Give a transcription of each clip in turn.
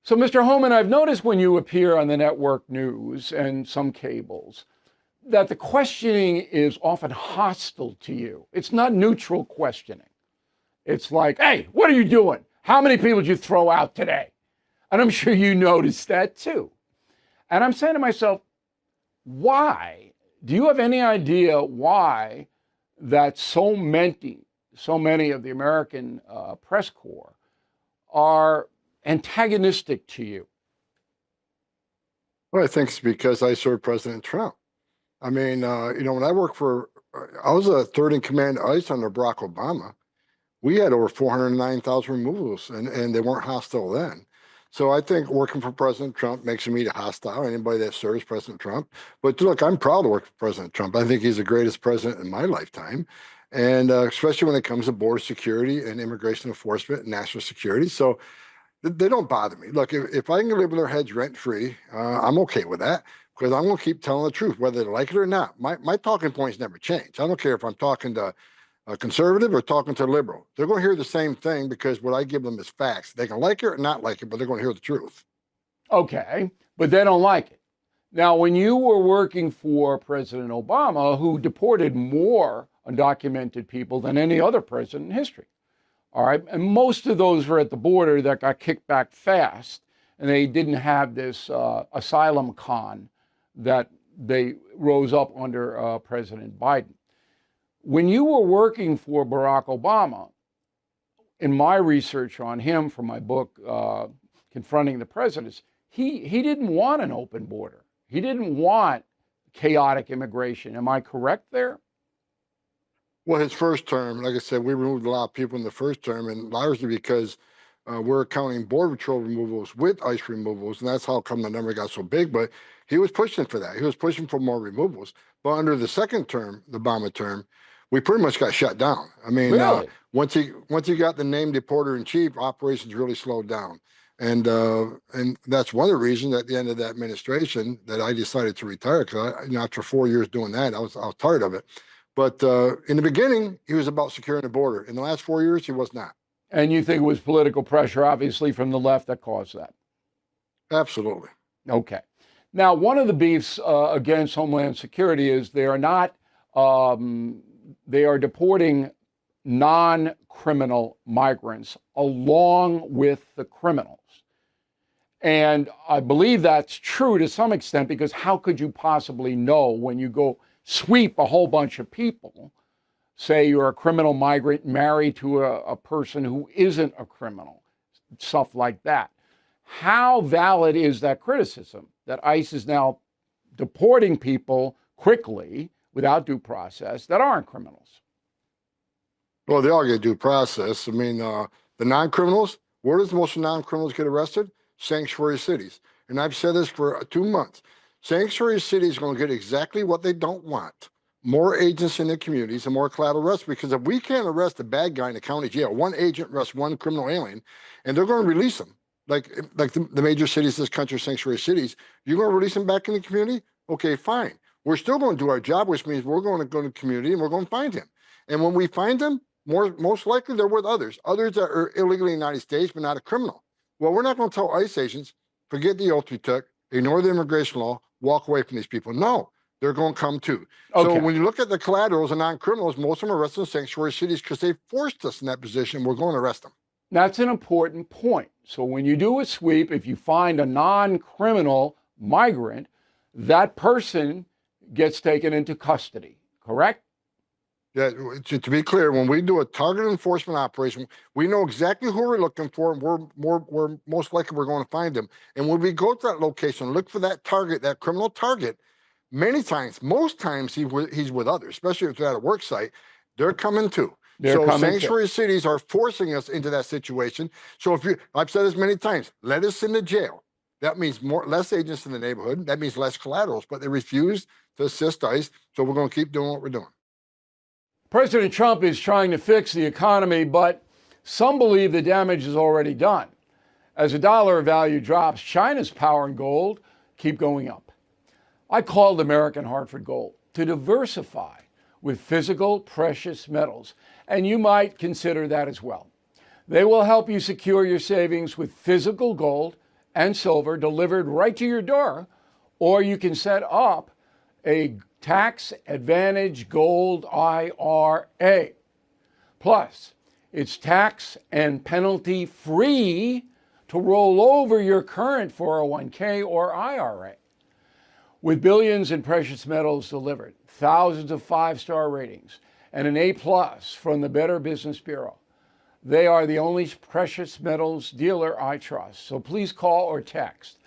So, Mr. Homan, I've noticed when you appear on the network news and some cables that the questioning is often hostile to you. It's not neutral questioning. It's like, hey, what are you doing? How many people did you throw out today? And I'm sure you noticed that too. And I'm saying to myself, why? Do you have any idea why that so many of the American press corps are antagonistic to you? Well, I think it's because I served President Trump. I mean, when I worked I was a third in command of ICE under Barack Obama. We had over 409,000 removals, and they weren't hostile then. So I think working for President Trump makes me hostile, anybody that serves President Trump. But look, I'm proud to work for President Trump. I think he's the greatest president in my lifetime. And especially when it comes to border security and immigration enforcement and national security. So they don't bother me. Look, if I can live in their heads rent free, I'm okay with that because I'm going to keep telling the truth, whether they like it or not. My talking points never change. I don't care if I'm talking to a conservative or talking to a liberal. They're going to hear the same thing because what I give them is facts. They can like it or not like it, but they're going to hear the truth. Okay, but they don't like it. Now, when you were working for President Obama, who deported more undocumented people than any other president in history, all right, and most of those were at the border that got kicked back fast, and they didn't have this asylum con that they rose up under President Biden. When you were working for Barack Obama, in my research on him for my book, Confronting the Presidents, he didn't want an open border. He didn't want chaotic immigration. Am I correct there? Well, his first term, like I said, we removed a lot of people in the first term, and largely because we're counting Border Patrol removals with ICE removals, and that's how come the number got so big. But he was pushing for that. He was pushing for more removals. But under the second term, the Obama term, we pretty much got shut down. I mean, Really? once he got the name deporter in chief, operations really slowed down, and that's one of the reasons at the end of that administration that I decided to retire because after 4 years doing that, I was tired of it. But in the beginning, he was about securing the border. In the last 4 years, he was not. And you think it was political pressure, obviously, from the left that caused that? Absolutely. Okay. Now, one of the beefs against Homeland Security is they are deporting non-criminal migrants along with the criminals. And I believe that's true to some extent because how could you possibly know when you go sweep a whole bunch of people, say you're a criminal migrant married to a person who isn't a criminal, stuff like that. How valid is that criticism that ICE is now deporting people quickly without due process that aren't criminals? Well, they all get due process. I mean, the non-criminals, where does most non-criminals get arrested? Sanctuary cities. And I've said this for 2 months. Sanctuary cities are going to get exactly what they don't want. More agents in the communities and more collateral arrests. Because if we can't arrest a bad guy in the county jail, one agent arrests one criminal alien, and they're going to release them. Like the major cities in this country, sanctuary cities, you're going to release them back in the community? Okay, fine. We're still going to do our job, which means we're going to go to the community and we're going to find him. And when we find them, most likely they're with others that are illegally in the United States, but not a criminal. Well, we're not going to tell ICE agents, forget the oath we took, ignore the immigration law, walk away from these people. No, they're going to come too. Okay. So when you look at the collaterals and non-criminals, most of them are arrested in sanctuary cities because they forced us in that position. We're going to arrest them. That's an important point. So when you do a sweep, if you find a non-criminal migrant, that person gets taken into custody, correct? Yeah, to be clear, when we do a target enforcement operation, we know exactly who we're looking for, and we're most likely we're going to find them. And when we go to that location, look for that target, that criminal target, most times he's with others, especially if they're at a work site, they're coming too. So sanctuary cities are forcing us into that situation. So I've said this many times, let us into jail. That means less agents in the neighborhood. That means less collaterals, but they refuse to assist ICE. So we're going to keep doing what we're doing. President Trump is trying to fix the economy, but some believe the damage is already done. As the dollar value drops, China's power and gold keep going up. I called American Hartford Gold to diversify with physical precious metals, and you might consider that as well. They will help you secure your savings with physical gold and silver delivered right to your door, or you can set up a tax advantage gold IRA. Plus, it's tax and penalty free to roll over your current 401k or IRA. With billions in precious metals delivered, thousands of five-star ratings, and an A+ from the Better Business Bureau, they are the only precious metals dealer I trust. So please call or text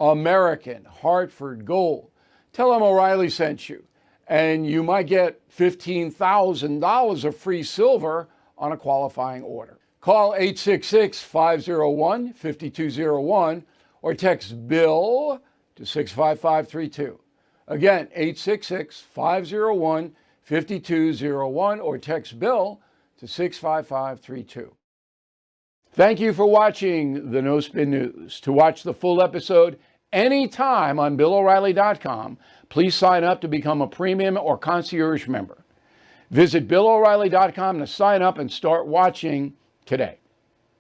American Hartford Gold. Tell them O'Reilly sent you, and you might get $15,000 of free silver on a qualifying order. Call 866-501-5201 or text BILL to 65532. Again, 866-501-5201 or text BILL to 65532. Thank you for watching the No Spin News. To watch the full episode anytime on BillO'Reilly.com, please sign up to become a premium or concierge member. Visit BillO'Reilly.com to sign up and start watching today.